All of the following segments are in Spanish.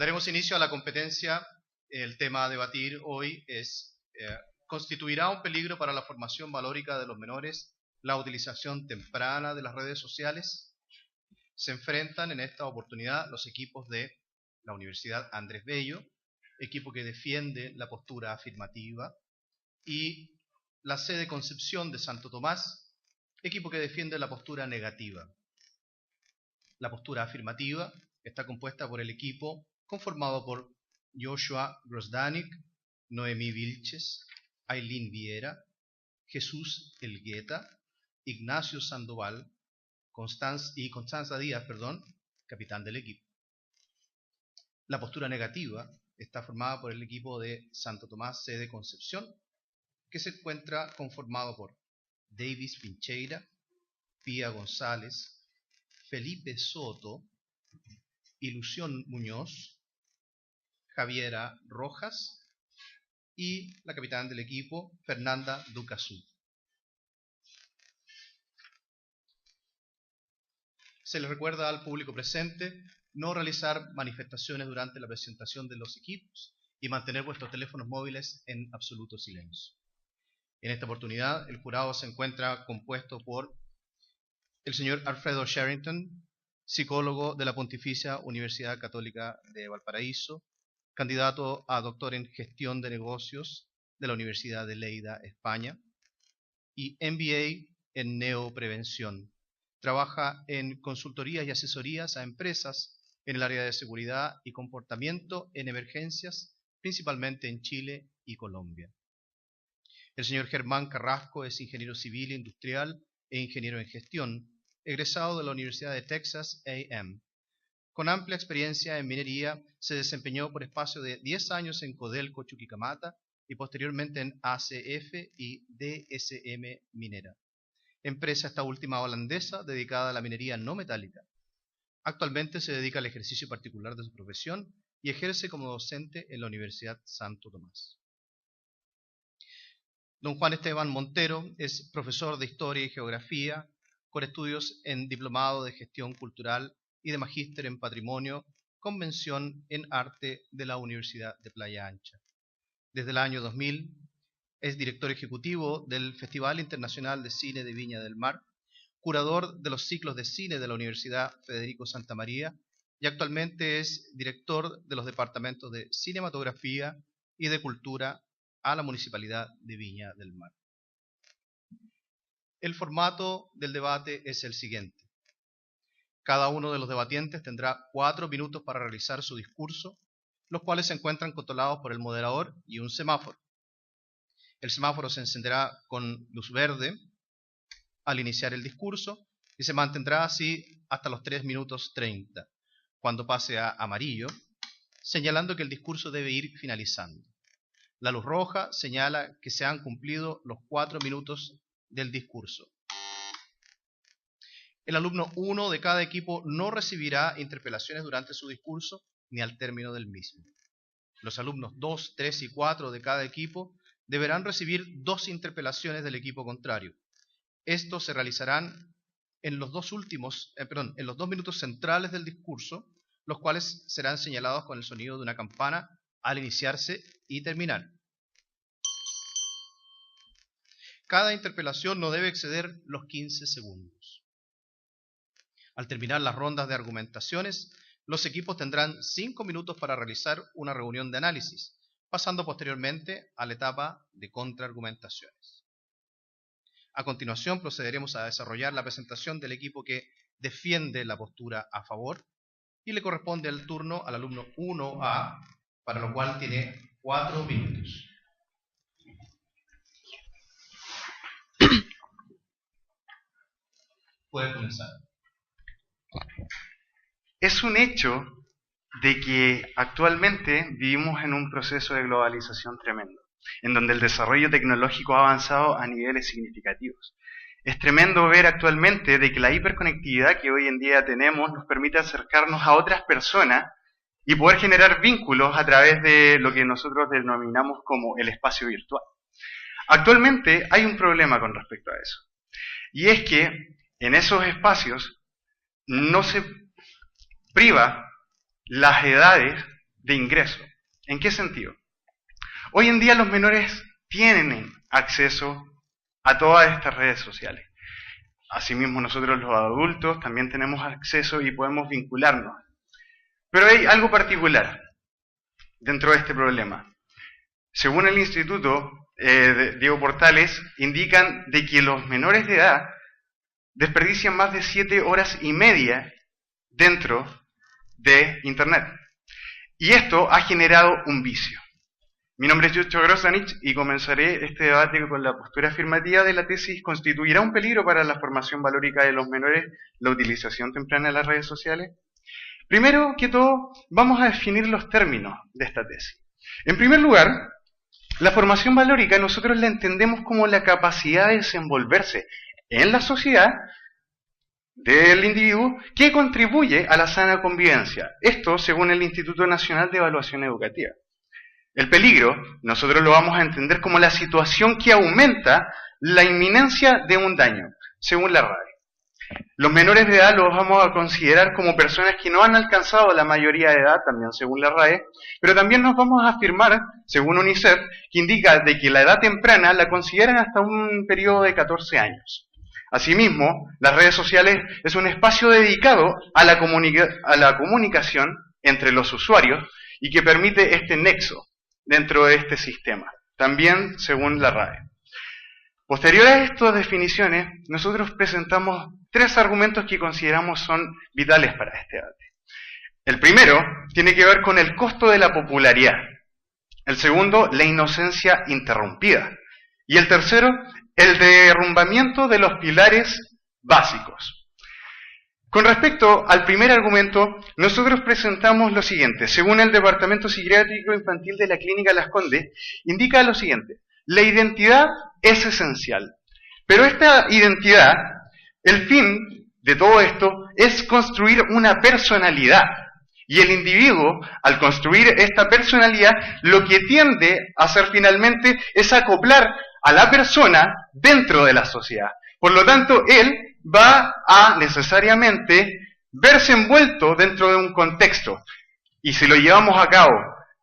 Daremos inicio a la competencia. El tema a debatir hoy es ¿constituirá un peligro para la formación valórica de los menores la utilización temprana de las redes sociales? Se enfrentan en esta oportunidad los equipos de la Universidad Andrés Bello, equipo que defiende la postura afirmativa, y la sede Concepción de Santo Tomás, equipo que defiende la postura negativa. La postura afirmativa está compuesta por el equipo conformado por Joshua Grosdanik, Noemí Vilches, Aileen Viera, Jesús Elgueta, Ignacio Sandoval y Constanza Díaz, capitán del equipo. La postura negativa está formada por el equipo de Santo Tomás sede Concepción, que se encuentra conformado por Davis Pincheira, Pía González, Felipe Soto, Ilusión Muñoz, Javiera Rojas y la capitana del equipo, Fernanda Ducasud. Se les recuerda al público presente no realizar manifestaciones durante la presentación de los equipos y mantener vuestros teléfonos móviles en absoluto silencio. En esta oportunidad, el jurado se encuentra compuesto por el señor Alfredo Sherrington, psicólogo de la Pontificia Universidad Católica de Valparaíso, candidato a doctor en Gestión de Negocios de la Universidad de Lleida, España, y MBA en Neoprevención. Trabaja en consultorías y asesorías a empresas en el área de seguridad y comportamiento en emergencias, principalmente en Chile y Colombia. El señor Germán Carrasco es ingeniero civil industrial e ingeniero en gestión, egresado de la Universidad de Texas A&M. Con amplia experiencia en minería, se desempeñó por espacio de 10 años en Codelco Chuquicamata y posteriormente en ACF y DSM Minera, empresa esta última holandesa dedicada a la minería no metálica. Actualmente se dedica al ejercicio particular de su profesión y ejerce como docente en la Universidad Santo Tomás. Don Juan Esteban Montero es profesor de Historia y Geografía, con estudios en Diplomado de Gestión Cultural y de Magíster en Patrimonio, con mención en Arte de la Universidad de Playa Ancha. Desde el año 2000 es director ejecutivo del Festival Internacional de Cine de Viña del Mar, curador de los ciclos de cine de la Universidad Federico Santa María y actualmente es director de los departamentos de Cinematografía y de Cultura a la Municipalidad de Viña del Mar. El formato del debate es el siguiente. Cada uno de los debatientes tendrá 4 minutos para realizar su discurso, los cuales se encuentran controlados por el moderador y un semáforo. El semáforo se encenderá con luz verde al iniciar el discurso y se mantendrá así hasta los 3 minutos 30, cuando pase a amarillo, señalando que el discurso debe ir finalizando. La luz roja señala que se han cumplido los 4 minutos del discurso. El alumno 1 de cada equipo no recibirá interpelaciones durante su discurso ni al término del mismo. Los alumnos 2, 3 y 4 de cada equipo deberán recibir 2 interpelaciones del equipo contrario. Estos se realizarán en los 2 minutos centrales del discurso, los cuales serán señalados con el sonido de una campana al iniciarse y terminar. Cada interpelación no debe exceder los 15 segundos. Al terminar las rondas de argumentaciones, los equipos tendrán 5 minutos para realizar una reunión de análisis, pasando posteriormente a la etapa de contraargumentaciones. A continuación procederemos a desarrollar la presentación del equipo que defiende la postura a favor y le corresponde el turno al alumno 1A, para lo cual tiene 4 minutos. Puede comenzar. Es un hecho de que actualmente vivimos en un proceso de globalización tremendo, en donde el desarrollo tecnológico ha avanzado a niveles significativos. Es tremendo ver actualmente de que la hiperconectividad que hoy en día tenemos nos permite acercarnos a otras personas y poder generar vínculos a través de lo que nosotros denominamos como el espacio virtual. Actualmente hay un problema con respecto a eso, y es que en esos espacios no se priva las edades de ingreso. ¿En qué sentido? Hoy en día los menores tienen acceso a todas estas redes sociales. Asimismo, nosotros los adultos también tenemos acceso y podemos vincularnos. Pero hay algo particular dentro de este problema. Según el Instituto Diego Portales, indican de que los menores de edad desperdician más de 7 horas y media dentro de Internet. Y esto ha generado un vicio. Mi nombre es Yucho Grozanich y comenzaré este debate con la postura afirmativa de la tesis: ¿constituirá un peligro para la formación valórica de los menores la utilización temprana de las redes sociales? Primero que todo, vamos a definir los términos de esta tesis. En primer lugar, la formación valórica nosotros la entendemos como la capacidad de desenvolverse en la sociedad del individuo que contribuye a la sana convivencia. Esto según el Instituto Nacional de Evaluación Educativa. El peligro nosotros lo vamos a entender como la situación que aumenta la inminencia de un daño, según la RAE. Los menores de edad los vamos a considerar como personas que no han alcanzado la mayoría de edad, también según la RAE, pero también nos vamos a afirmar, según UNICEF, que indica de que la edad temprana la consideran hasta un periodo de 14 años. Asimismo, las redes sociales es un espacio dedicado a la comunicación entre los usuarios y que permite este nexo dentro de este sistema, también según la RAE. Posterior a estas definiciones, nosotros presentamos 3 argumentos que consideramos son vitales para este debate. El primero tiene que ver con el costo de la popularidad. El segundo, la inocencia interrumpida. Y el tercero, el derrumbamiento de los pilares básicos. Con respecto al primer argumento, nosotros presentamos lo siguiente. Según el Departamento Psiquiátrico Infantil de la Clínica Las Condes, indica lo siguiente: la identidad es esencial, pero esta identidad, el fin de todo esto es construir una personalidad. Y el individuo, al construir esta personalidad, lo que tiende a hacer finalmente es acoplar a la persona dentro de la sociedad. Por lo tanto, él va a necesariamente verse envuelto dentro de un contexto. Y si lo llevamos a cabo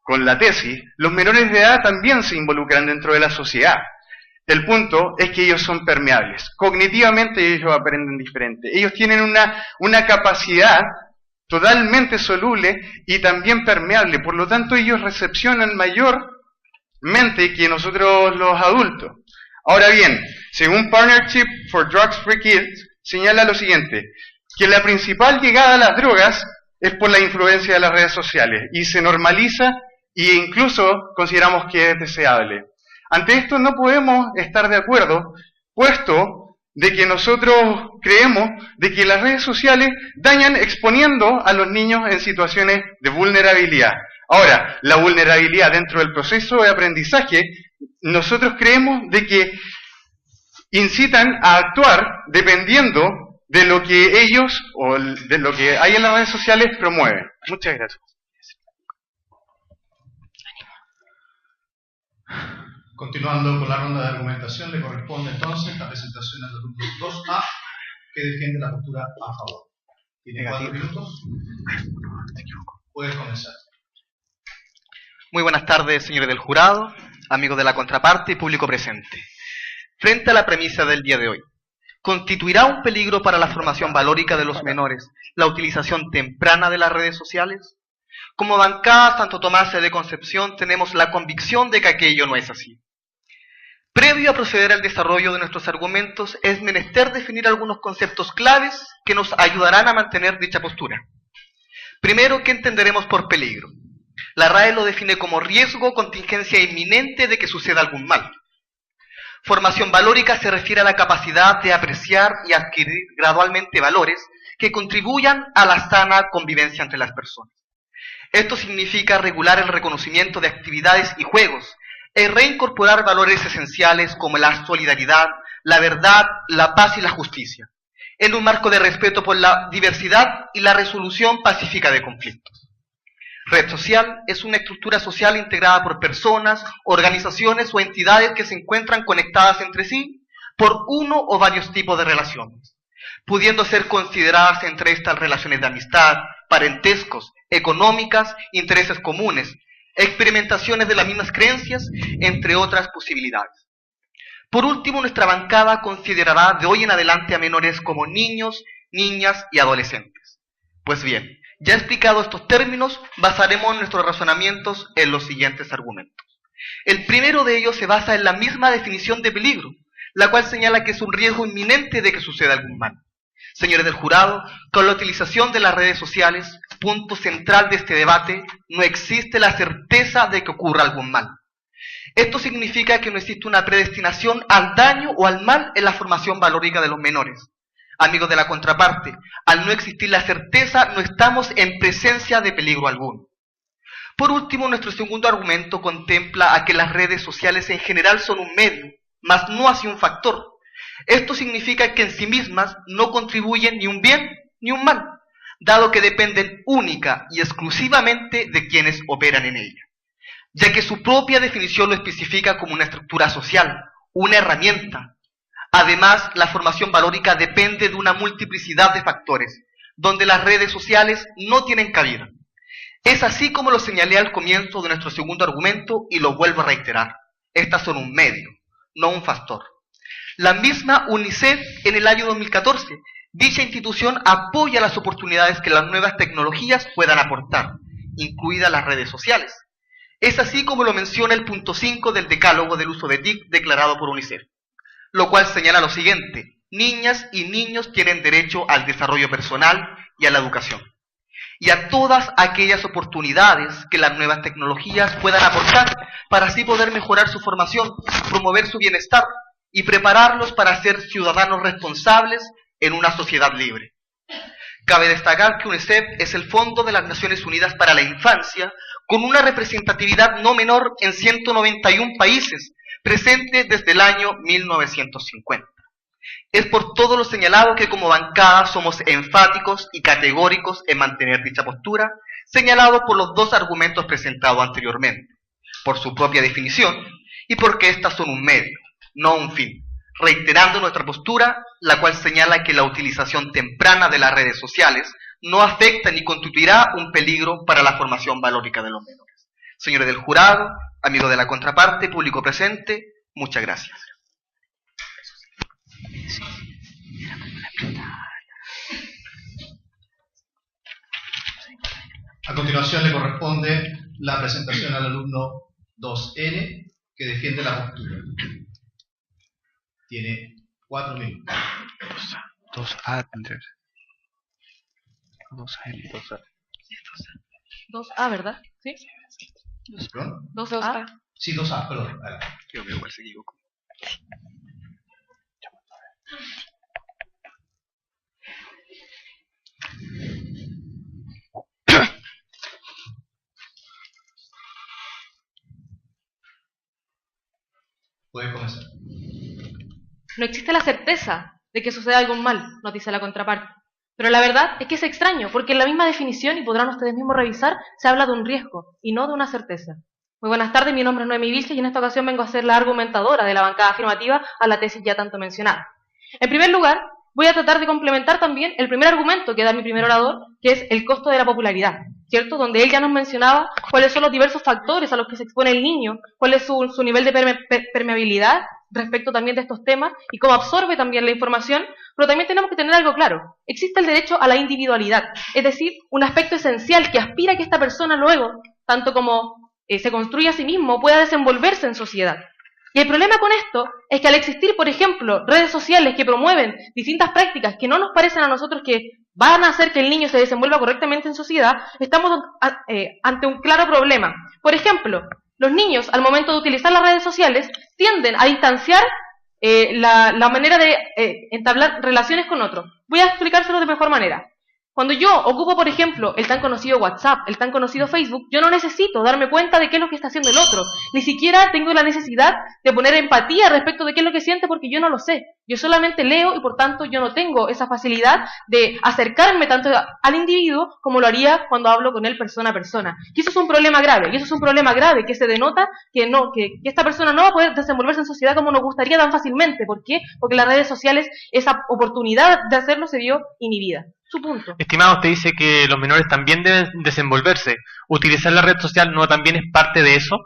con la tesis, los menores de edad también se involucran dentro de la sociedad. El punto es que ellos son permeables. Cognitivamente ellos aprenden diferente. Ellos tienen una capacidad totalmente soluble y también permeable. Por lo tanto, ellos recepcionan mayormente que nosotros los adultos. Ahora bien, según Partnership for Drugs Free Kids, señala lo siguiente: que la principal llegada a las drogas es por la influencia de las redes sociales y se normaliza e incluso consideramos que es deseable. Ante esto no podemos estar de acuerdo, puesto de que nosotros creemos de que las redes sociales dañan exponiendo a los niños en situaciones de vulnerabilidad. Ahora, la vulnerabilidad dentro del proceso de aprendizaje, nosotros creemos de que incitan a actuar dependiendo de lo que ellos o de lo que hay en las redes sociales promueven. Muchas gracias. Continuando con la ronda de argumentación, le corresponde entonces la presentación del grupo 2A, que defiende la postura a favor. Tiene 4 minutos. Puedes comenzar. Muy buenas tardes, señores del jurado, amigos de la contraparte y público presente. Frente a la premisa del día de hoy, ¿constituirá un peligro para la formación valórica de los menores la utilización temprana de las redes sociales? Como bancada Santo Tomás de Concepción tenemos la convicción de que aquello no es así. Previo a proceder al desarrollo de nuestros argumentos, es menester definir algunos conceptos claves que nos ayudarán a mantener dicha postura. Primero, ¿qué entenderemos por peligro? La RAE lo define como riesgo o contingencia inminente de que suceda algún mal. Formación valórica se refiere a la capacidad de apreciar y adquirir gradualmente valores que contribuyan a la sana convivencia entre las personas. Esto significa regular el reconocimiento de actividades y juegos, e reincorporar valores esenciales como la solidaridad, la verdad, la paz y la justicia, en un marco de respeto por la diversidad y la resolución pacífica de conflictos. Red social es una estructura social integrada por personas, organizaciones o entidades que se encuentran conectadas entre sí por uno o varios tipos de relaciones, pudiendo ser consideradas entre estas relaciones de amistad, parentescos, económicas, intereses comunes, experimentaciones de las mismas creencias, entre otras posibilidades. Por último, nuestra bancada considerará de hoy en adelante a menores como niños, niñas y adolescentes. Pues bien, ya explicado estos términos, basaremos nuestros razonamientos en los siguientes argumentos. El primero de ellos se basa en la misma definición de peligro, la cual señala que es un riesgo inminente de que suceda algún mal. Señores del jurado, con la utilización de las redes sociales, punto central de este debate, no existe la certeza de que ocurra algún mal. Esto significa que no existe una predestinación al daño o al mal en la formación valórica de los menores. Amigos de la contraparte, al no existir la certeza, no estamos en presencia de peligro alguno. Por último, nuestro segundo argumento contempla a que las redes sociales en general son un medio, mas no así un factor. Esto significa que en sí mismas no contribuyen ni un bien ni un mal, dado que dependen única y exclusivamente de quienes operan en ella, ya que su propia definición lo especifica como una estructura social, una herramienta. Además, la formación valórica depende de una multiplicidad de factores, donde las redes sociales no tienen cabida. Es así como lo señalé al comienzo de nuestro segundo argumento y lo vuelvo a reiterar. Estas son un medio, no un factor. La misma UNICEF en el año 2014, dicha institución apoya las oportunidades que las nuevas tecnologías puedan aportar, incluidas las redes sociales. Es así como lo menciona el punto 5 del decálogo del uso de TIC declarado por UNICEF, lo cual señala lo siguiente: niñas y niños tienen derecho al desarrollo personal y a la educación, y a todas aquellas oportunidades que las nuevas tecnologías puedan aportar para así poder mejorar su formación, promover su bienestar y prepararlos para ser ciudadanos responsables en una sociedad libre. Cabe destacar que UNICEF es el Fondo de las Naciones Unidas para la Infancia, con una representatividad no menor en 191 países, presente desde el año 1950. Es por todo lo señalado que como bancada somos enfáticos y categóricos en mantener dicha postura, señalado por los dos argumentos presentados anteriormente, por su propia definición y porque éstas son un medio, no un fin, reiterando nuestra postura, la cual señala que la utilización temprana de las redes sociales no afecta ni constituirá un peligro para la formación valórica de los menores. Señores del jurado, amigos de la contraparte, público presente, muchas gracias. A continuación le corresponde la presentación al alumno 2N, que defiende la postura. Tiene 4 minutos. 2A, Andrés. 2N. 2A, ¿verdad? ¿Sí? ¿Perdón? 2A. Sí, 2A, perdón. Adelante. Yo me igual se equivocó. Puedes comenzar. No existe la certeza de que suceda algún mal, nos dice la contraparte. Pero la verdad es que es extraño, porque en la misma definición, y podrán ustedes mismos revisar, se habla de un riesgo y no de una certeza. Muy buenas tardes, mi nombre es Noemí Vilches y en esta ocasión vengo a ser la argumentadora de la bancada afirmativa a la tesis ya tanto mencionada. En primer lugar, voy a tratar de complementar también el primer argumento que da mi primer orador, que es el costo de la popularidad, ¿cierto? Donde él ya nos mencionaba cuáles son los diversos factores a los que se expone el niño, cuál es su nivel de permeabilidad respecto también de estos temas y cómo absorbe también la información, pero también tenemos que tener algo claro. Existe el derecho a la individualidad, es decir, un aspecto esencial que aspira a que esta persona luego, tanto como se construye a sí mismo, pueda desenvolverse en sociedad. Y el problema con esto es que al existir, por ejemplo, redes sociales que promueven distintas prácticas que no nos parecen a nosotros que van a hacer que el niño se desenvuelva correctamente en sociedad, estamos ante un claro problema. Por ejemplo, los niños, al momento de utilizar las redes sociales, tienden a distanciar la manera de entablar relaciones con otros. Voy a explicárselo de mejor manera. Cuando yo ocupo, por ejemplo, el tan conocido WhatsApp, el tan conocido Facebook, yo no necesito darme cuenta de qué es lo que está haciendo el otro. Ni siquiera tengo la necesidad de poner empatía respecto de qué es lo que siente porque yo no lo sé. Yo solamente leo y por tanto yo no tengo esa facilidad de acercarme tanto al individuo como lo haría cuando hablo con él persona a persona. Y eso es un problema grave, que se denota que esta persona no va a poder desenvolverse en sociedad como nos gustaría tan fácilmente. ¿Por qué? Porque las redes sociales, esa oportunidad de hacerlo se vio inhibida. Su punto. Estimado, usted dice que los menores también deben desenvolverse. ¿Utilizar la red social no también es parte de eso?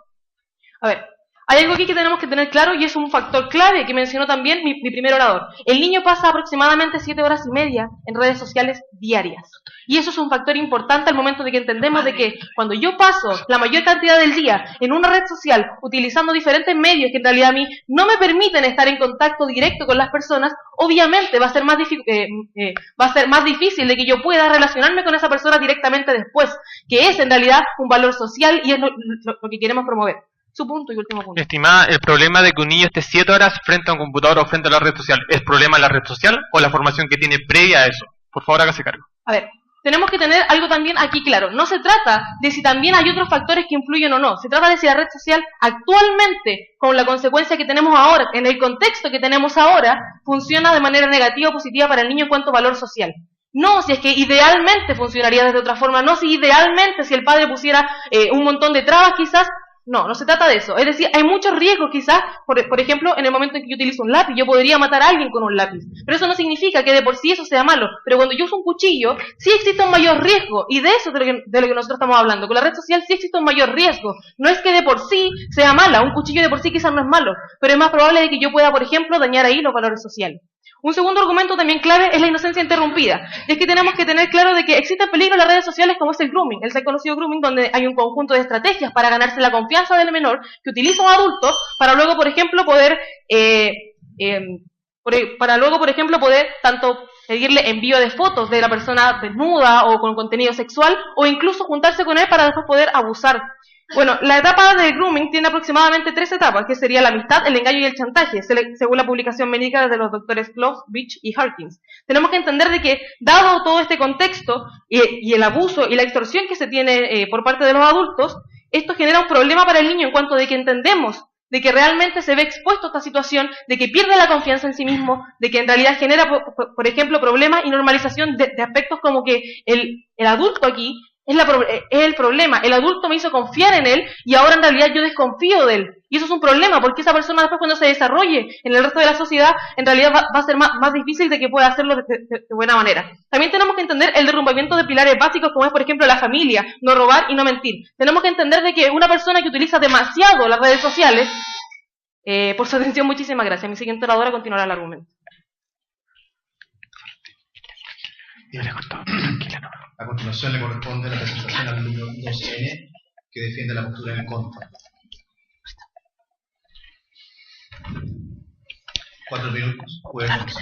A ver, hay algo aquí que tenemos que tener claro y es un factor clave que mencionó también mi primer orador. El niño pasa aproximadamente 7 horas y media en redes sociales diarias. Y eso es un factor importante al momento de que entendemos de que cuando yo paso la mayor cantidad del día en una red social utilizando diferentes medios que en realidad a mí no me permiten estar en contacto directo con las personas, obviamente va a ser más difícil de que yo pueda relacionarme con esa persona directamente después, que es en realidad un valor social y es lo que queremos promover. Su punto y último punto. Estimada, el problema de que un niño esté 7 horas frente a un computador o frente a la red social, ¿es problema de la red social o la formación que tiene previa a eso? Por favor, hágase cargo. A ver, tenemos que tener algo también aquí claro. No se trata de si también hay otros factores que influyen o no. Se trata de si la red social actualmente, con la consecuencia que tenemos ahora, en el contexto que tenemos ahora, funciona de manera negativa o positiva para el niño en cuanto a valor social. No si es que idealmente funcionaría de otra forma, no si idealmente si el padre pusiera un montón de trabas quizás. No se trata de eso. Es decir, hay muchos riesgos quizás, por ejemplo, en el momento en que yo utilizo un lápiz, yo podría matar a alguien con un lápiz. Pero eso no significa que de por sí eso sea malo. Pero cuando yo uso un cuchillo, sí existe un mayor riesgo. Y de eso es de lo que nosotros estamos hablando. Con la red social sí existe un mayor riesgo. No es que de por sí sea mala. Un cuchillo de por sí quizás no es malo. Pero es más probable de que yo pueda, por ejemplo, dañar ahí los valores sociales. Un segundo argumento también clave es la inocencia interrumpida. Y es que tenemos que tener claro de que existe peligro en las redes sociales como es el grooming, el tan conocido grooming, donde hay un conjunto de estrategias para ganarse la confianza del menor que utiliza un adulto para luego, por ejemplo, poder tanto pedirle envío de fotos de la persona desnuda o con contenido sexual o incluso juntarse con él para después poder abusar. Bueno, la etapa del grooming tiene aproximadamente 3 etapas, que sería la amistad, el engaño y el chantaje, según la publicación médica de los doctores Clough, Beach y Harkins. Tenemos que entender de que, dado todo este contexto y el abuso y la extorsión que se tiene por parte de los adultos, esto genera un problema para el niño en cuanto de que entendemos de que realmente se ve expuesto a esta situación, de que pierde la confianza en sí mismo, de que en realidad genera, por ejemplo, problemas y normalización de aspectos como que el adulto aquí es el problema. El adulto me hizo confiar en él y ahora en realidad yo desconfío de él. Y eso es un problema porque esa persona después cuando se desarrolle en el resto de la sociedad, en realidad va a ser más difícil de que pueda hacerlo de buena manera. También tenemos que entender el derrumbamiento de pilares básicos como es por ejemplo la familia, no robar y no mentir. Tenemos que entender de que una persona que utiliza demasiado las redes sociales, por su atención, muchísimas gracias. Mi siguiente oradora continuará el argumento. A continuación le corresponde la presentación al número 2N, que defiende la postura en contra. 4 minutos. Juegos.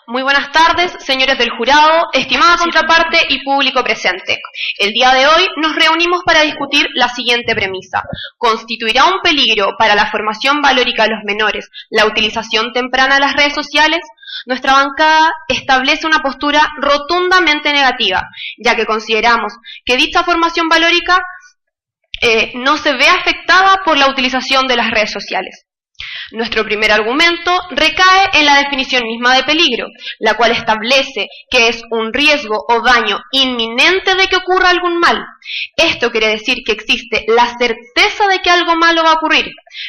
Muy buenas tardes, señores del jurado, estimada contraparte y público presente. El día de hoy nos reunimos para discutir la siguiente premisa. ¿Constituirá un peligro para la formación valórica de los menores la utilización temprana de las redes sociales? Nuestra bancada establece una postura rotundamente negativa, ya que consideramos que dicha formación valórica no se ve afectada por la utilización de las redes sociales. Nuestro primer argumento recae en la definición misma de peligro, la cual establece que es un riesgo o daño inminente de que ocurra algún mal. Esto quiere decir que existe la certeza de que algo malo va a ocurrir.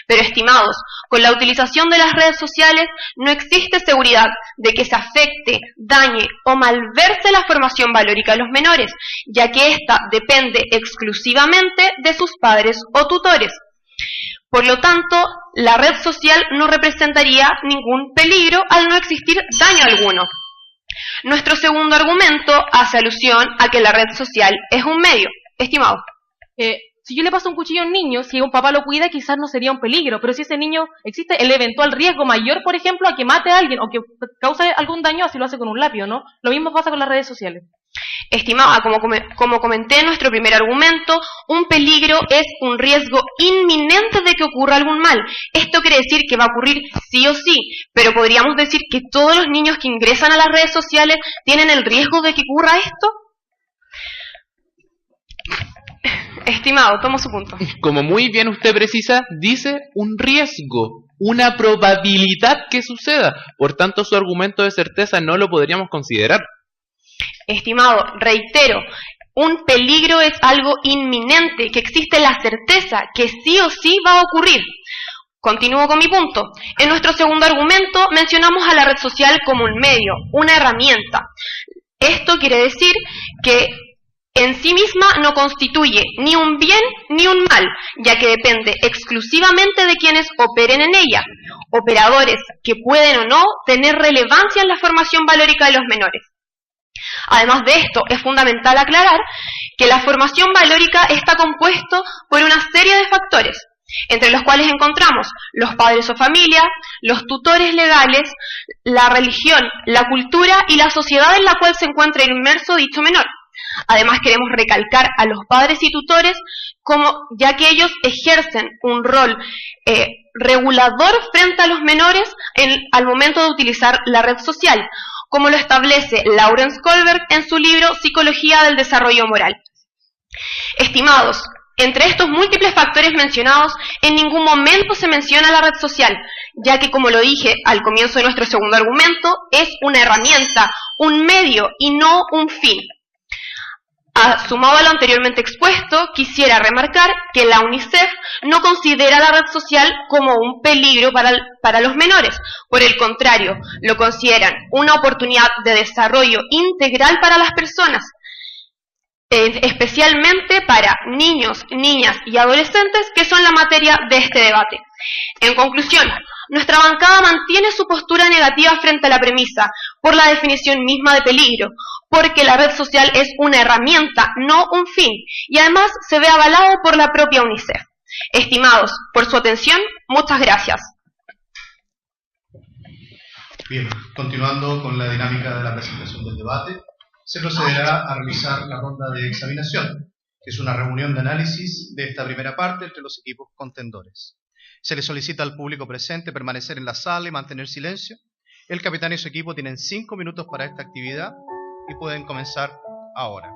Pero, estimados, con la utilización de las redes sociales no existe seguridad de que se afecte, dañe o malverse la formación valórica de los menores, ya que ésta depende exclusivamente de sus padres o tutores. Por lo tanto, la red social no representaría ningún peligro al no existir daño alguno. Nuestro segundo argumento hace alusión a que la red social es un medio. Estimado. Si yo le paso un cuchillo a un niño, si un papá lo cuida, quizás no sería un peligro, pero si ese niño existe el eventual riesgo mayor, por ejemplo, a que mate a alguien o que cause algún daño, así lo hace con un lápiz, ¿no? Lo mismo pasa con las redes sociales. Estimada, como comenté en nuestro primer argumento, un peligro es un riesgo inminente de que ocurra algún mal. Esto quiere decir que va a ocurrir sí o sí, pero podríamos decir que todos los niños que ingresan a las redes sociales tienen el riesgo de que ocurra esto. Estimado, tomo su punto. Como muy bien usted precisa, dice un riesgo, una probabilidad que suceda. Por tanto, su argumento de certeza no lo podríamos considerar. Estimado, reitero, un peligro es algo inminente, que existe la certeza que sí o sí va a ocurrir. Continúo con mi punto. En nuestro segundo argumento mencionamos a la red social como un medio, una herramienta. Esto quiere decir que en sí misma no constituye ni un bien ni un mal, ya que depende exclusivamente de quienes operen en ella, operadores que pueden o no tener relevancia en la formación valórica de los menores. Además de esto, es fundamental aclarar que la formación valórica está compuesto por una serie de factores, entre los cuales encontramos los padres o familia, los tutores legales, la religión, la cultura y la sociedad en la cual se encuentra inmerso dicho menor. Además, queremos recalcar a los padres y tutores ya que ellos ejercen un rol regulador frente a los menores al momento de utilizar la red social, como lo establece Lawrence Kohlberg en su libro Psicología del Desarrollo Moral. Estimados, entre estos múltiples factores mencionados, en ningún momento se menciona la red social, ya que, como lo dije al comienzo de nuestro segundo argumento, es una herramienta, un medio y no un fin. Sumado a lo anteriormente expuesto, quisiera remarcar que la UNICEF no considera la red social como un peligro para los menores. Por el contrario, lo consideran una oportunidad de desarrollo integral para las personas, especialmente para niños, niñas y adolescentes, que son la materia de este debate. En conclusión, nuestra bancada mantiene su postura negativa frente a la premisa, por la definición misma de peligro, porque la red social es una herramienta, no un fin, y además se ve avalado por la propia UNICEF. Estimados, por su atención, muchas gracias. Bien, continuando con la dinámica de la presentación del debate, se procederá a realizar la ronda de examinación, que es una reunión de análisis de esta primera parte entre los equipos contendores. Se le solicita al público presente permanecer en la sala y mantener silencio. El capitán y su equipo tienen 5 minutos para esta actividad y pueden comenzar ahora.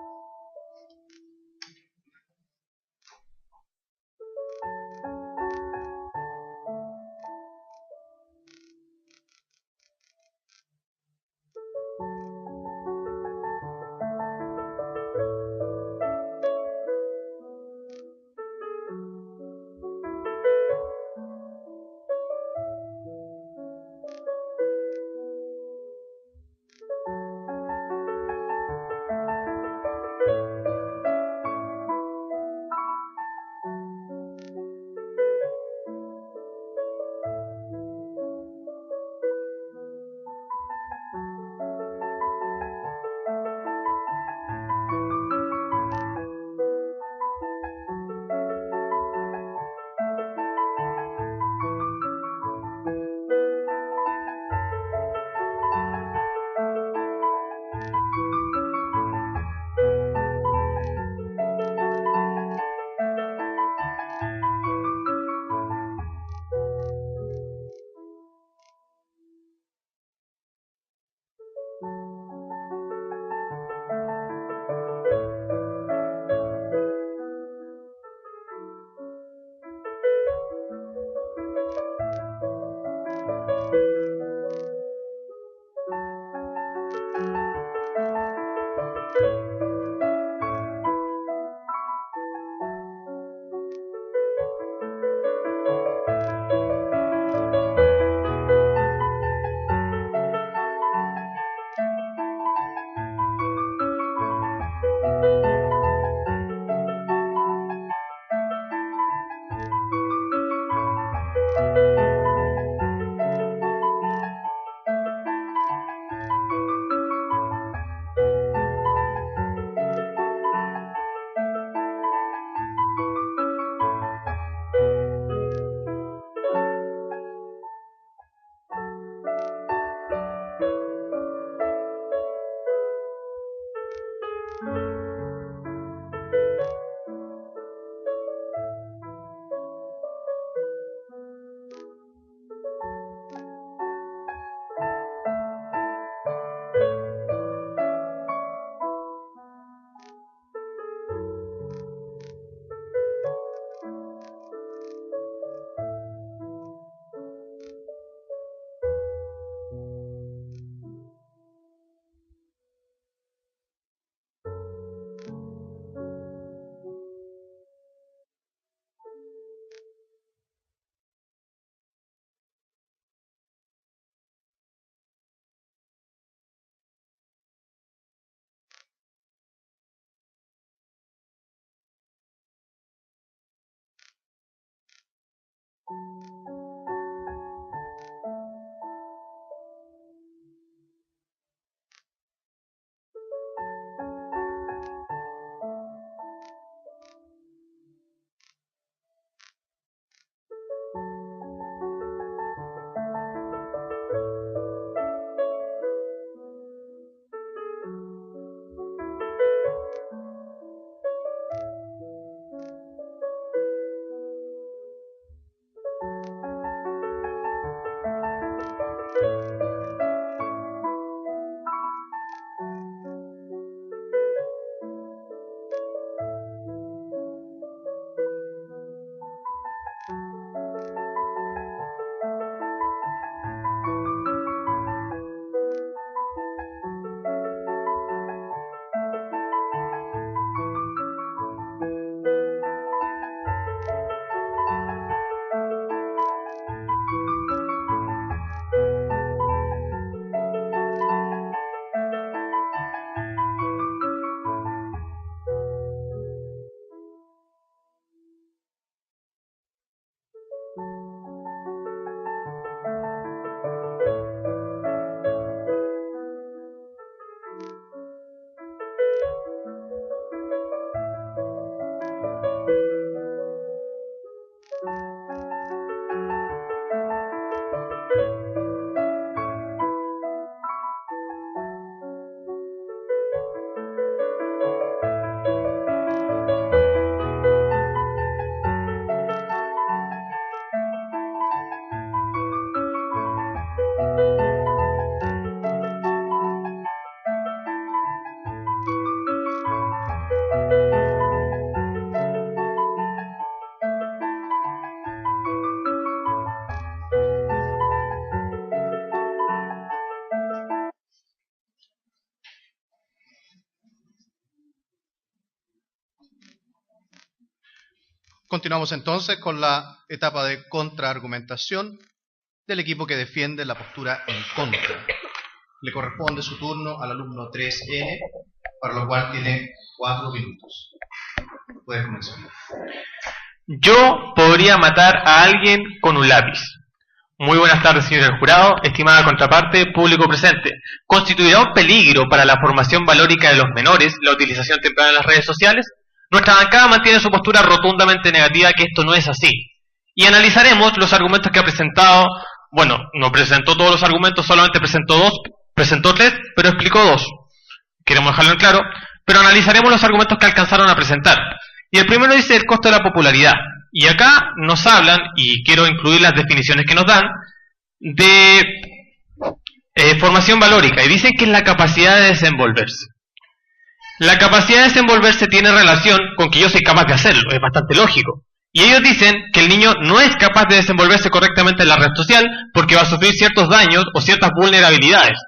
Continuamos entonces con la etapa de contraargumentación del equipo que defiende la postura en contra. Le corresponde su turno al alumno 3N, para lo cual tiene 4 minutos. Puedes comenzar. Yo podría matar a alguien con un lápiz. Muy buenas tardes, señor del jurado, estimada contraparte, público presente. ¿Constituirá un peligro para la formación valórica de los menores la utilización temprana de las redes sociales? Nuestra bancada mantiene su postura rotundamente negativa, que esto no es así. Y analizaremos los argumentos que ha presentado. Bueno, no presentó todos los argumentos, solamente presentó 3, pero explicó 2. Queremos dejarlo en claro, pero analizaremos los argumentos que alcanzaron a presentar. Y el primero dice el costo de la popularidad. Y acá nos hablan, y quiero incluir las definiciones que nos dan, de formación valórica. Y dicen que es la capacidad de desenvolverse. La capacidad de desenvolverse tiene relación con que yo soy capaz de hacerlo, es bastante lógico. Y ellos dicen que el niño no es capaz de desenvolverse correctamente en la red social porque va a sufrir ciertos daños o ciertas vulnerabilidades.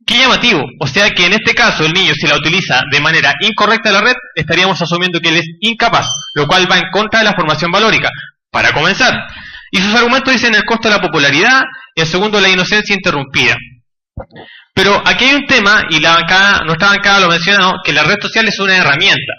Qué llamativo, o sea que en este caso el niño, si la utiliza de manera incorrecta la red, estaríamos asumiendo que él es incapaz, lo cual va en contra de la formación valórica. Para comenzar, y sus argumentos dicen el costo de la popularidad y el segundo la inocencia interrumpida. Pero aquí hay un tema, y nuestra bancada lo menciona, que la red social es una herramienta.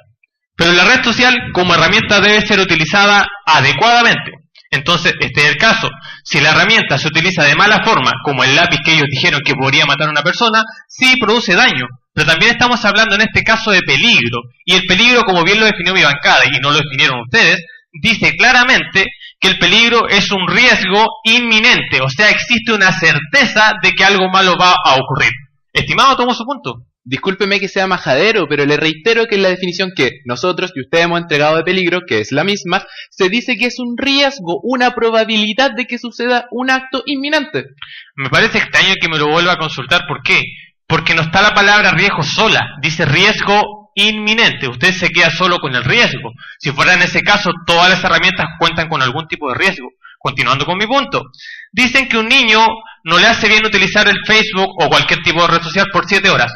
Pero la red social como herramienta debe ser utilizada adecuadamente. Entonces, este es el caso. Si la herramienta se utiliza de mala forma, como el lápiz que ellos dijeron que podría matar a una persona, sí produce daño. Pero también estamos hablando en este caso de peligro. Y el peligro, como bien lo definió mi bancada, y no lo definieron ustedes, dice claramente que el peligro es un riesgo inminente. O sea, existe una certeza de que algo malo va a ocurrir. Estimado, tomo su punto. Discúlpeme que sea majadero, pero le reitero que en la definición que nosotros y ustedes hemos entregado de peligro, que es la misma, se dice que es un riesgo, una probabilidad de que suceda un acto inminente. Me parece extraño que me lo vuelva a consultar. ¿Por qué? Porque no está la palabra riesgo sola. Dice riesgo inminente. Usted se queda solo con el riesgo. Si fuera en ese caso, todas las herramientas cuentan con algún tipo de riesgo. Continuando con mi punto. Dicen que un niño no le hace bien utilizar el Facebook o cualquier tipo de red social por 7 horas.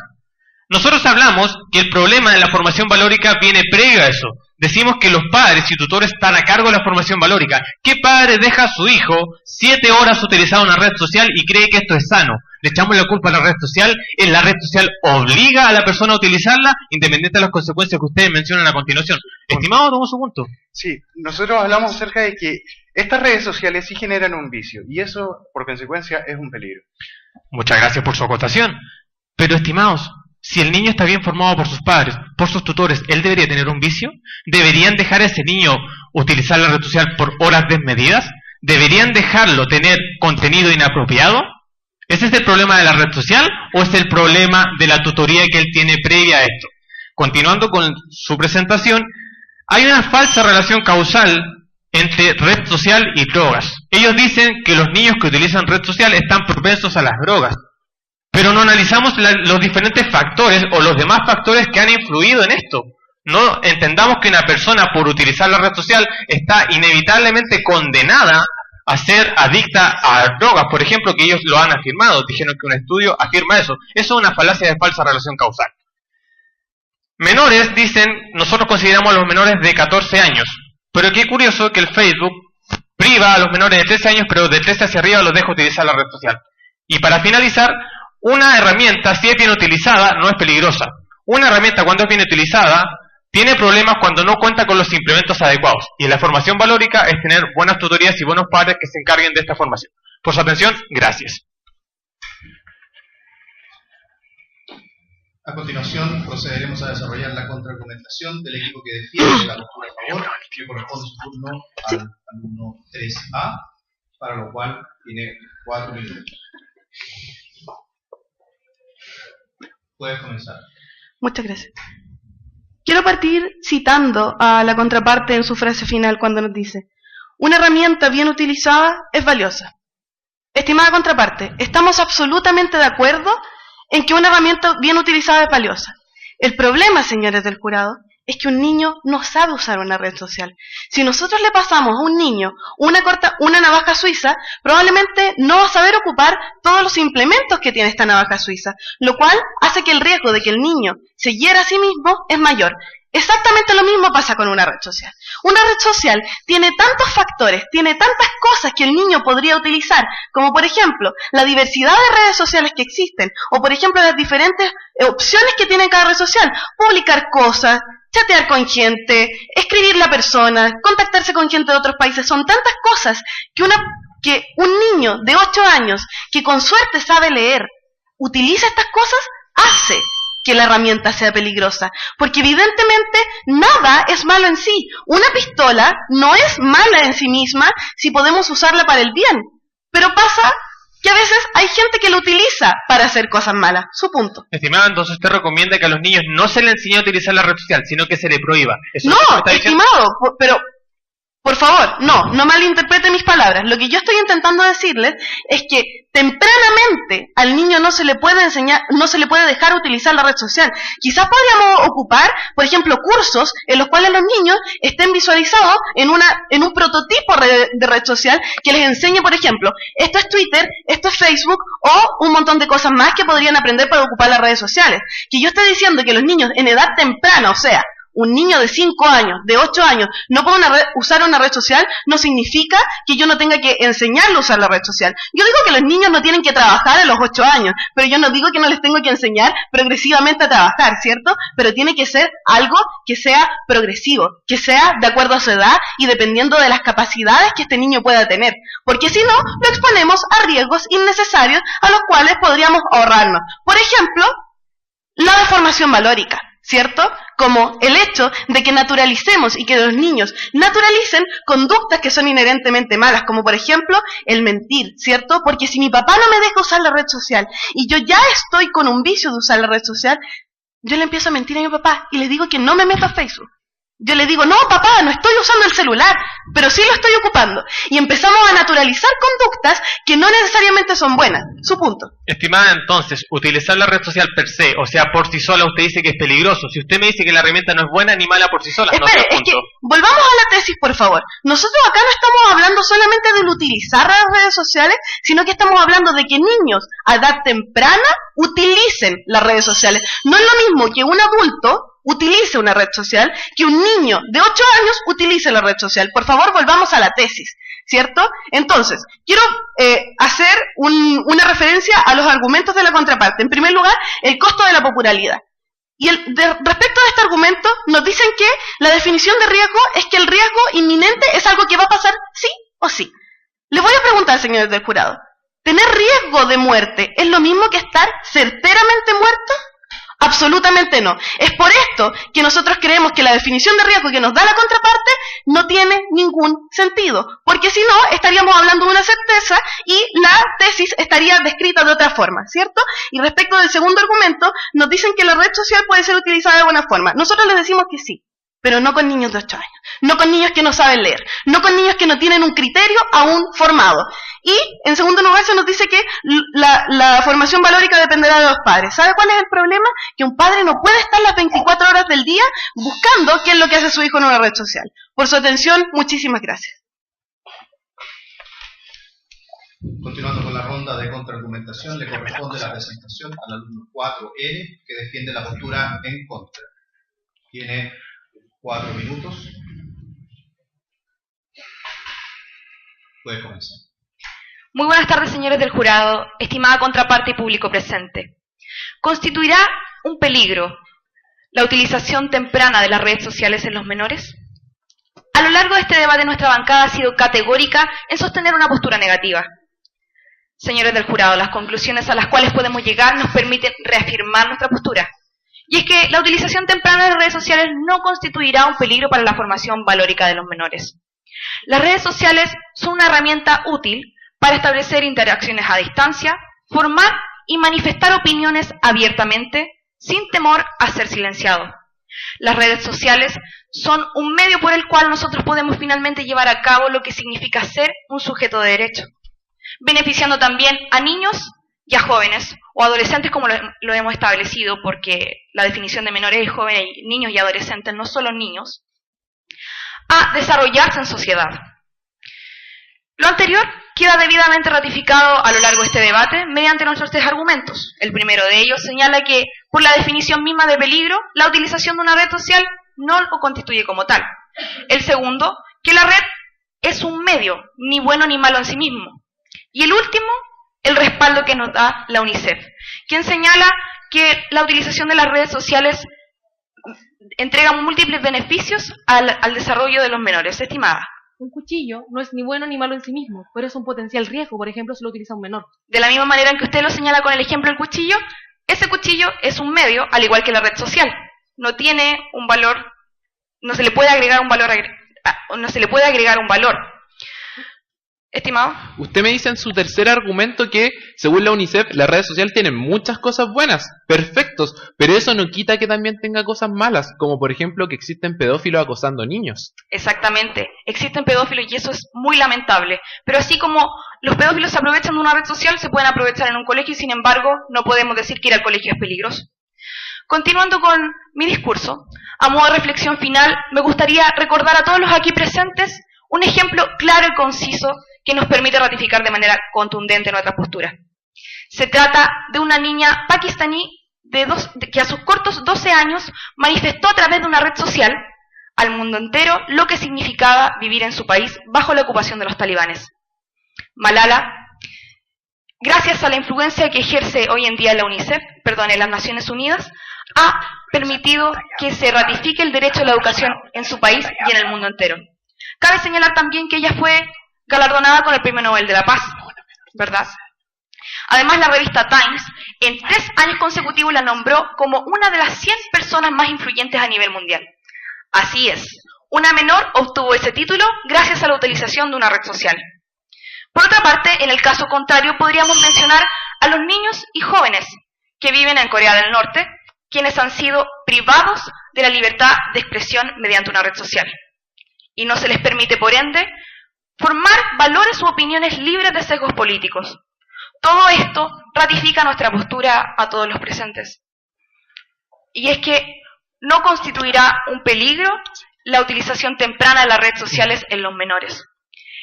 Nosotros hablamos que el problema de la formación valórica viene previo a eso. Decimos que los padres y tutores están a cargo de la formación valórica. ¿Qué padre deja a su hijo 7 horas utilizando una red social y cree que esto es sano? Le echamos la culpa a la red social. La red social obliga a la persona a utilizarla, independiente de las consecuencias que ustedes mencionan a continuación. Estimado, tomo su punto. Sí, nosotros hablamos acerca de que estas redes sociales sí generan un vicio, y eso, por consecuencia, es un peligro. Muchas gracias por su acotación. Pero, estimados, si el niño está bien formado por sus padres, por sus tutores, ¿él debería tener un vicio? ¿Deberían dejar a ese niño utilizar la red social por horas desmedidas? ¿Deberían dejarlo tener contenido inapropiado? ¿Ese es el problema de la red social o es el problema de la tutoría que él tiene previa a esto? Continuando con su presentación, hay una falsa relación causal entre red social y drogas. Ellos dicen que los niños que utilizan red social están propensos a las drogas. Pero no analizamos los diferentes factores o los demás factores que han influido en esto. No entendamos que una persona por utilizar la red social está inevitablemente condenada a ser adicta a drogas. Por ejemplo, que ellos lo han afirmado. Dijeron que un estudio afirma eso. Eso es una falacia de falsa relación causal. Menores, dicen, nosotros consideramos a los menores de 14 años. Pero qué curioso que el Facebook priva a los menores de 13 años, pero de 13 hacia arriba los deja utilizar la red social. Y para finalizar, una herramienta, si es bien utilizada, no es peligrosa. Una herramienta, cuando es bien utilizada, tiene problemas cuando no cuenta con los implementos adecuados. Y en la formación valórica es tener buenas tutorías y buenos padres que se encarguen de esta formación. Por su atención, gracias. A continuación, procederemos a desarrollar la contraargumentación del equipo que defiende la postura a favor, que corresponde su turno al alumno 3A, para lo cual tiene 4 minutos. Puedes comenzar. Muchas gracias. Quiero partir citando a la contraparte en su frase final cuando nos dice: una herramienta bien utilizada es valiosa. Estimada contraparte, estamos absolutamente de acuerdo en que una herramienta bien utilizada es valiosa. El problema, señores del jurado, es que un niño no sabe usar una red social. Si nosotros le pasamos a un niño una navaja suiza, probablemente no va a saber ocupar todos los implementos que tiene esta navaja suiza, lo cual hace que el riesgo de que el niño se hiera a sí mismo es mayor. Exactamente lo mismo pasa con una red social. Una red social tiene tantos factores, tiene tantas cosas que el niño podría utilizar, como por ejemplo, la diversidad de redes sociales que existen, o por ejemplo, las diferentes opciones que tiene cada red social. Publicar cosas, chatear con gente, escribirle a personas, contactarse con gente de otros países. Son tantas cosas que un niño de 8 años, que con suerte sabe leer, utiliza estas cosas, hace que la herramienta sea peligrosa, porque evidentemente nada es malo en sí. Una pistola no es mala en sí misma si podemos usarla para el bien, pero pasa que a veces hay gente que lo utiliza para hacer cosas malas. Su punto. Estimada, entonces usted recomienda que a los niños no se les enseñe a utilizar la red social, sino que se le prohíba. ¿Eso no, es lo que está diciendo? estimado, pero por favor, no malinterprete mis palabras. Lo que yo estoy intentando decirles es que tempranamente al niño no se le puede enseñar, no se le puede dejar utilizar la red social. Quizás podríamos ocupar, por ejemplo, cursos en los cuales los niños estén visualizados en un prototipo de red social que les enseñe, por ejemplo, esto es Twitter, esto es Facebook o un montón de cosas más que podrían aprender para ocupar las redes sociales. Que yo estoy diciendo que los niños en edad temprana, o sea, un niño de 5 años, de 8 años, no puede usar una red social, no significa que yo no tenga que enseñarle a usar la red social. Yo digo que los niños no tienen que trabajar a los 8 años, pero yo no digo que no les tengo que enseñar progresivamente a trabajar, ¿cierto? Pero tiene que ser algo que sea progresivo, que sea de acuerdo a su edad y dependiendo de las capacidades que este niño pueda tener. Porque si no, lo exponemos a riesgos innecesarios a los cuales podríamos ahorrarnos. Por ejemplo, la deformación valórica, ¿cierto? Como el hecho de que naturalicemos y que los niños naturalicen conductas que son inherentemente malas, como por ejemplo el mentir, ¿cierto? Porque si mi papá no me deja usar la red social y yo ya estoy con un vicio de usar la red social, yo le empiezo a mentir a mi papá y le digo que no me meto a Facebook. Yo le digo, no papá, no estoy usando el celular, pero sí lo estoy ocupando. Y empezamos a naturalizar conductas que no necesariamente son buenas. Su punto. Estimada, entonces, utilizar la red social per se, o sea, por sí sola, usted dice que es peligroso. Si usted me dice que la herramienta no es buena ni mala por sí sola, espere, no es que volvamos a la tesis, por favor. Nosotros acá no estamos hablando solamente de utilizar las redes sociales, sino que estamos hablando de que niños a edad temprana utilicen las redes sociales. No es lo mismo que un adulto utilice una red social que un niño de 8 años utilice la red social. Por favor, volvamos a la tesis, ¿cierto? Entonces, quiero hacer una referencia a los argumentos de la contraparte. En primer lugar, el costo de la popularidad. Y respecto a este argumento, nos dicen que la definición de riesgo es que el riesgo inminente es algo que va a pasar sí o sí. Les voy a preguntar, señores del jurado, ¿tener riesgo de muerte es lo mismo que estar certeramente muerto? Absolutamente no. Es por esto que nosotros creemos que la definición de riesgo que nos da la contraparte no tiene ningún sentido, porque si no estaríamos hablando de una certeza y la tesis estaría descrita de otra forma, ¿cierto? Y respecto del segundo argumento, nos dicen que la red social puede ser utilizada de buena forma. Nosotros les decimos que sí, pero no con niños de 8 años, no con niños que no saben leer, no con niños que no tienen un criterio aún formado. Y, en segundo lugar, se nos dice que la formación valórica dependerá de los padres. ¿Sabe cuál es el problema? Que un padre no puede estar las 24 horas del día buscando qué es lo que hace su hijo en una red social. Por su atención, muchísimas gracias. Continuando con la ronda de contraargumentación, le corresponde la presentación al alumno 4L, que defiende la postura en contra. Tiene 4 minutos. Puede comenzar. Muy buenas tardes, señores del jurado, estimada contraparte y público presente. ¿Constituirá un peligro la utilización temprana de las redes sociales en los menores? A lo largo de este debate, nuestra bancada ha sido categórica en sostener una postura negativa. Señores del jurado, las conclusiones a las cuales podemos llegar nos permiten reafirmar nuestra postura. Y es que la utilización temprana de las redes sociales no constituirá un peligro para la formación valórica de los menores. Las redes sociales son una herramienta útil para establecer interacciones a distancia, formar y manifestar opiniones abiertamente, sin temor a ser silenciado. Las redes sociales son un medio por el cual nosotros podemos finalmente llevar a cabo lo que significa ser un sujeto de derecho, beneficiando también a niños y a jóvenes, o adolescentes como lo hemos establecido, porque la definición de menores y jóvenes, niños y adolescentes, no solo niños, a desarrollarse en sociedad. Lo anterior queda debidamente ratificado a lo largo de este debate mediante nuestros 3 argumentos. El primero de ellos señala que, por la definición misma de peligro, la utilización de una red social no lo constituye como tal. El segundo, que la red es un medio, ni bueno ni malo en sí mismo. Y el último, el respaldo que nos da la UNICEF, quien señala que la utilización de las redes sociales entrega múltiples beneficios al desarrollo de los menores. Estimada. Un cuchillo no es ni bueno ni malo en sí mismo, pero es un potencial riesgo, por ejemplo, si lo utiliza un menor. De la misma manera en que usted lo señala con el ejemplo del cuchillo, ese cuchillo es un medio, al igual que la red social. No tiene un valor, no se le puede agregar un valor, Estimado. Usted me dice en su tercer argumento que, según la UNICEF, las redes sociales tienen muchas cosas buenas, perfectos, pero eso no quita que también tenga cosas malas, como por ejemplo que existen pedófilos acosando niños. Exactamente, existen pedófilos y eso es muy lamentable, pero así como los pedófilos se aprovechan de una red social, se pueden aprovechar en un colegio y sin embargo no podemos decir que ir al colegio es peligroso. Continuando con mi discurso, a modo de reflexión final, me gustaría recordar a todos los aquí presentes un ejemplo claro y conciso que nos permite ratificar de manera contundente nuestra postura. Se trata de una niña pakistaní que a sus cortos 12 años manifestó a través de una red social al mundo entero lo que significaba vivir en su país bajo la ocupación de los talibanes. Malala, gracias a la influencia que ejerce hoy en día la UNICEF, en las Naciones Unidas, ha permitido que se ratifique el derecho a la educación en su país y en el mundo entero. Cabe señalar también que ella fue galardonada con el Premio Nobel de la Paz, ¿verdad? Además, la revista Times, en 3 años consecutivos, la nombró como una de las 100 personas más influyentes a nivel mundial. Así es, una menor obtuvo ese título gracias a la utilización de una red social. Por otra parte, en el caso contrario, podríamos mencionar a los niños y jóvenes que viven en Corea del Norte, quienes han sido privados de la libertad de expresión mediante una red social. Y no se les permite, por ende, formar valores u opiniones libres de sesgos políticos. Todo esto ratifica nuestra postura a todos los presentes. Y es que no constituirá un peligro la utilización temprana de las redes sociales en los menores.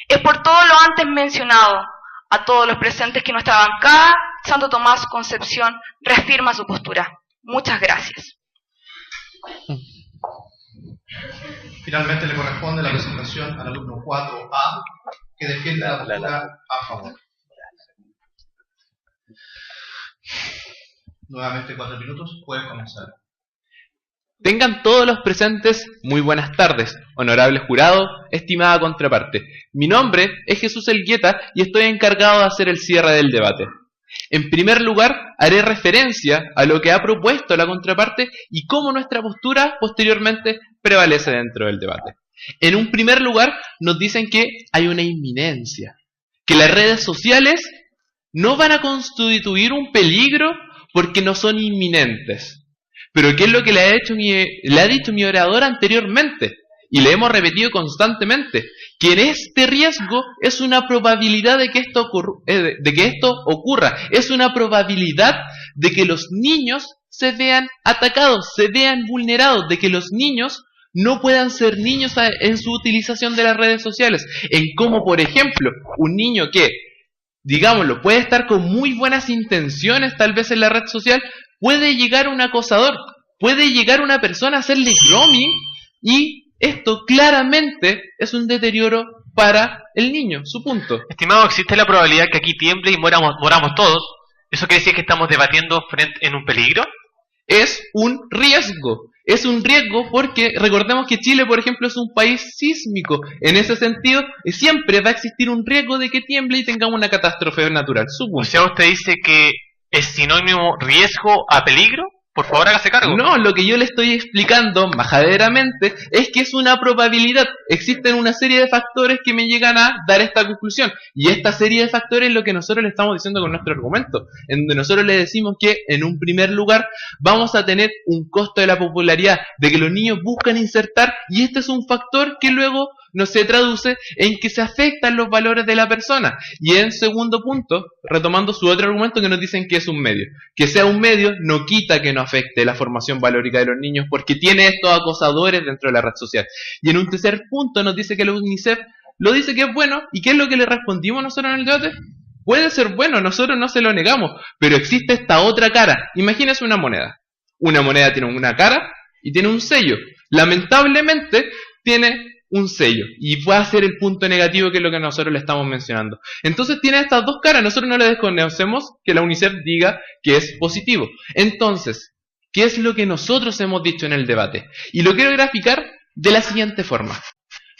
Es por todo lo antes mencionado a todos los presentes que nuestra bancada, Santo Tomás Concepción, reafirma su postura. Muchas gracias. Finalmente le corresponde la presentación al alumno 4A, que defiende la postura a favor. Nuevamente 4 minutos, puedes comenzar. Tengan todos los presentes muy buenas tardes, honorable jurado, estimada contraparte. Mi nombre es Jesús Elgueta y estoy encargado de hacer el cierre del debate. En primer lugar, haré referencia a lo que ha propuesto la contraparte y cómo nuestra postura posteriormente prevalece dentro del debate. En un primer lugar, nos dicen que hay una inminencia, que las redes sociales no van a constituir un peligro porque no son inminentes. Pero ¿qué es lo que le ha dicho mi orador anteriormente? Y le hemos repetido constantemente, que en este riesgo es una probabilidad de que esto ocurra. Es una probabilidad de que los niños se vean atacados, se vean vulnerados, de que los niños no puedan ser niños en su utilización de las redes sociales. En cómo, por ejemplo, un niño que, digámoslo, puede estar con muy buenas intenciones tal vez en la red social, puede llegar un acosador, puede llegar una persona a hacerle grooming y esto claramente es un deterioro para el niño, su punto. Estimado, ¿existe la probabilidad que aquí tiemble y moramos todos? ¿Eso quiere decir que estamos debatiendo en un peligro? Es un riesgo. Es un riesgo porque recordemos que Chile, por ejemplo, es un país sísmico. En ese sentido, siempre va a existir un riesgo de que tiemble y tengamos una catástrofe natural. Su punto. O sea, ¿usted dice que es sinónimo riesgo a peligro? Por favor, hágase cargo. No, lo que yo le estoy explicando majaderamente es que es una probabilidad. Existen una serie de factores que me llegan a dar esta conclusión. Y esta serie de factores es lo que nosotros le estamos diciendo con nuestro argumento. En donde nosotros le decimos que, en un primer lugar, vamos a tener un costo de la popularidad, de que los niños buscan insertar, y este es un factor que luego no se traduce en que se afectan los valores de la persona. Y en segundo punto, retomando su otro argumento, que nos dicen que es un medio. Que sea un medio no quita que no afecte la formación valórica de los niños, porque tiene estos acosadores dentro de la red social. Y en un tercer punto nos dice que la UNICEF lo dice que es bueno. ¿Y qué es lo que le respondimos nosotros en el debate? Puede ser bueno, nosotros no se lo negamos, pero existe esta otra cara. Imagínese una moneda. Una moneda tiene una cara y tiene un sello. lamentablemente tiene un sello y va a ser el punto negativo, que es lo que nosotros le estamos mencionando. Entonces tiene estas dos caras. Nosotros no le desconocemos que la UNICEF diga que es positivo. Entonces, ¿qué es lo que nosotros hemos dicho en el debate? Y lo quiero graficar de la siguiente forma.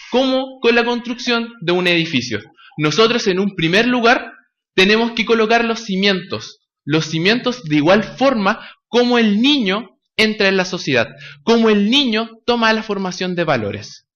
Como con la construcción de un edificio. Nosotros en un primer lugar tenemos que colocar los cimientos de igual forma como el niño entra en la sociedad, como el niño toma la formación de valores.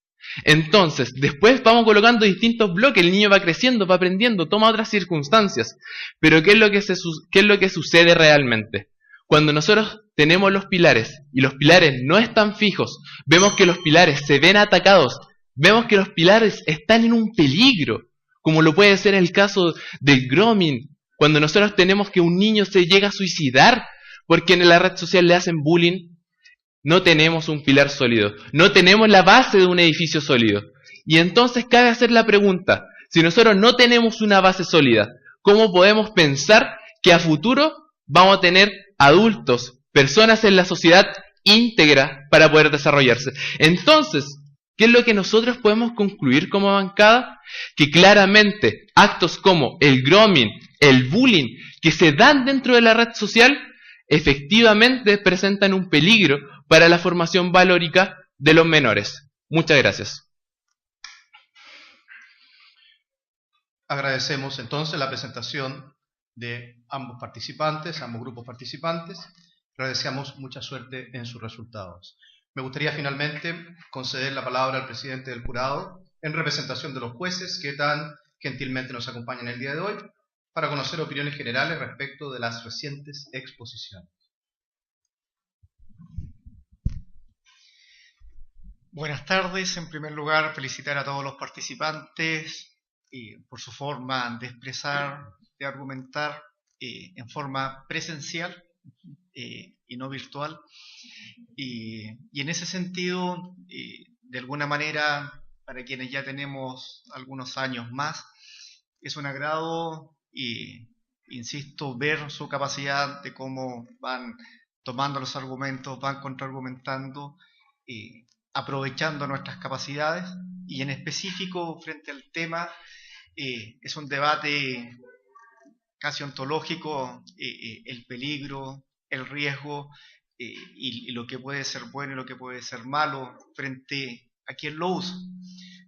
Entonces, después vamos colocando distintos bloques, el niño va creciendo, va aprendiendo, toma otras circunstancias. Pero ¿qué es lo que sucede realmente? Cuando nosotros tenemos los pilares y los pilares no están fijos, vemos que los pilares se ven atacados, vemos que los pilares están en un peligro, como lo puede ser el caso del grooming, cuando nosotros tenemos que un niño se llega a suicidar porque en la red social le hacen bullying. No tenemos un pilar sólido, no tenemos la base de un edificio sólido. Y entonces cabe hacer la pregunta, si nosotros no tenemos una base sólida, ¿cómo podemos pensar que a futuro vamos a tener adultos, personas en la sociedad íntegra para poder desarrollarse? Entonces, ¿qué es lo que nosotros podemos concluir como bancada? Que claramente actos como el grooming, el bullying, que se dan dentro de la red social, efectivamente presentan un peligro para la formación valórica de los menores. Muchas gracias. Agradecemos entonces la presentación de ambos grupos participantes. Les deseamos mucha suerte en sus resultados. Me gustaría finalmente conceder la palabra al presidente del jurado en representación de los jueces que tan gentilmente nos acompañan el día de hoy para conocer opiniones generales respecto de las recientes exposiciones. Buenas tardes. En primer lugar, felicitar a todos los participantes por su forma de expresar, de argumentar en forma presencial y no virtual. Y en ese sentido, de alguna manera, para quienes ya tenemos algunos años más, es un agrado y, insisto, ver su capacidad de cómo van tomando los argumentos, van contraargumentando, aprovechando nuestras capacidades, y en específico frente al tema, es un debate casi ontológico, el peligro, el riesgo, y lo que puede ser bueno y lo que puede ser malo frente a quien lo usa.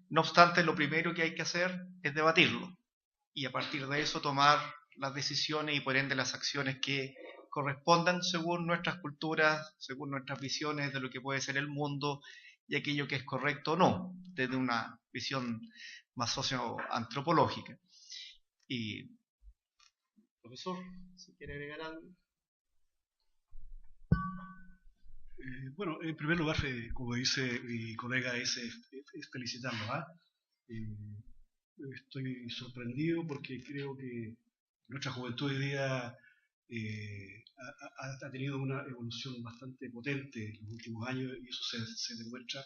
No obstante, lo primero que hay que hacer es debatirlo, y a partir de eso tomar las decisiones y por ende las acciones que correspondan según nuestras culturas, según nuestras visiones de lo que puede ser el mundo y aquello que es correcto o no, desde una visión más socioantropológica. Y, profesor, si quiere agregar algo. Bueno, en primer lugar, como dice mi colega, es felicitarlo. Estoy sorprendido porque creo que nuestra juventud hoy día ha tenido una evolución bastante potente en los últimos años, y eso se demuestra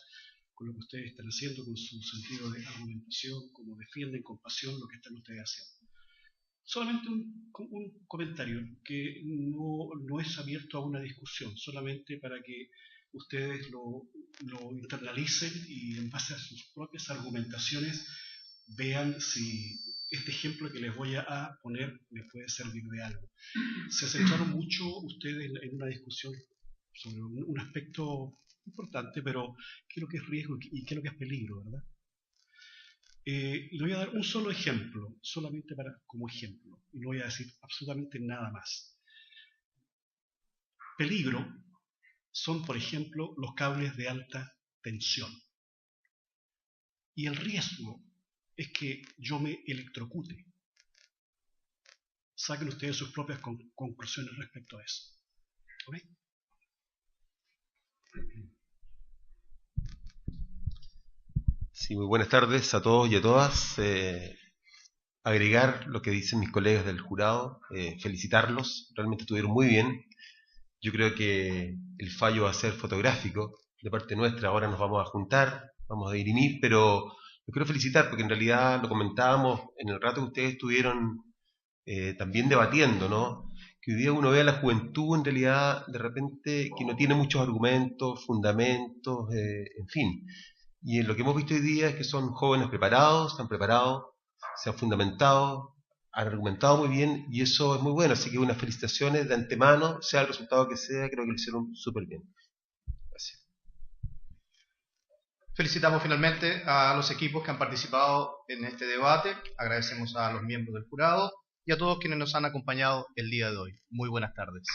con lo que ustedes están haciendo, con su sentido de argumentación, como defienden con pasión lo que están ustedes haciendo. Solamente un comentario que no es abierto a una discusión, solamente para que ustedes lo internalicen y en base a sus propias argumentaciones vean si este ejemplo que les voy a poner les puede servir de algo. Se centraron mucho ustedes en una discusión sobre un aspecto importante, pero ¿qué es lo que es riesgo y qué es lo que es peligro, verdad? Le voy a dar un solo ejemplo, solamente como ejemplo, y no voy a decir absolutamente nada más. Peligro son, por ejemplo, los cables de alta tensión. Y el riesgo es que yo me electrocute. Saquen ustedes sus propias conclusiones respecto a eso. ¿Ok? Sí, muy buenas tardes a todos y a todas. Agregar lo que dicen mis colegas del jurado, felicitarlos, realmente estuvieron muy bien. Yo creo que el fallo va a ser fotográfico de parte nuestra. Ahora nos vamos a juntar, vamos a dirimir, pero lo quiero felicitar porque en realidad lo comentábamos en el rato que ustedes estuvieron también debatiendo, ¿no? que hoy día uno ve a la juventud en realidad de repente que no tiene muchos argumentos, fundamentos, en fin. Y en lo que hemos visto hoy día es que son jóvenes preparados, se han preparado, se han fundamentado, han argumentado muy bien y eso es muy bueno. Así que unas felicitaciones de antemano, sea el resultado que sea, creo que lo hicieron súper bien. Gracias. Felicitamos finalmente a los equipos que han participado en este debate, agradecemos a los miembros del jurado y a todos quienes nos han acompañado el día de hoy. Muy buenas tardes.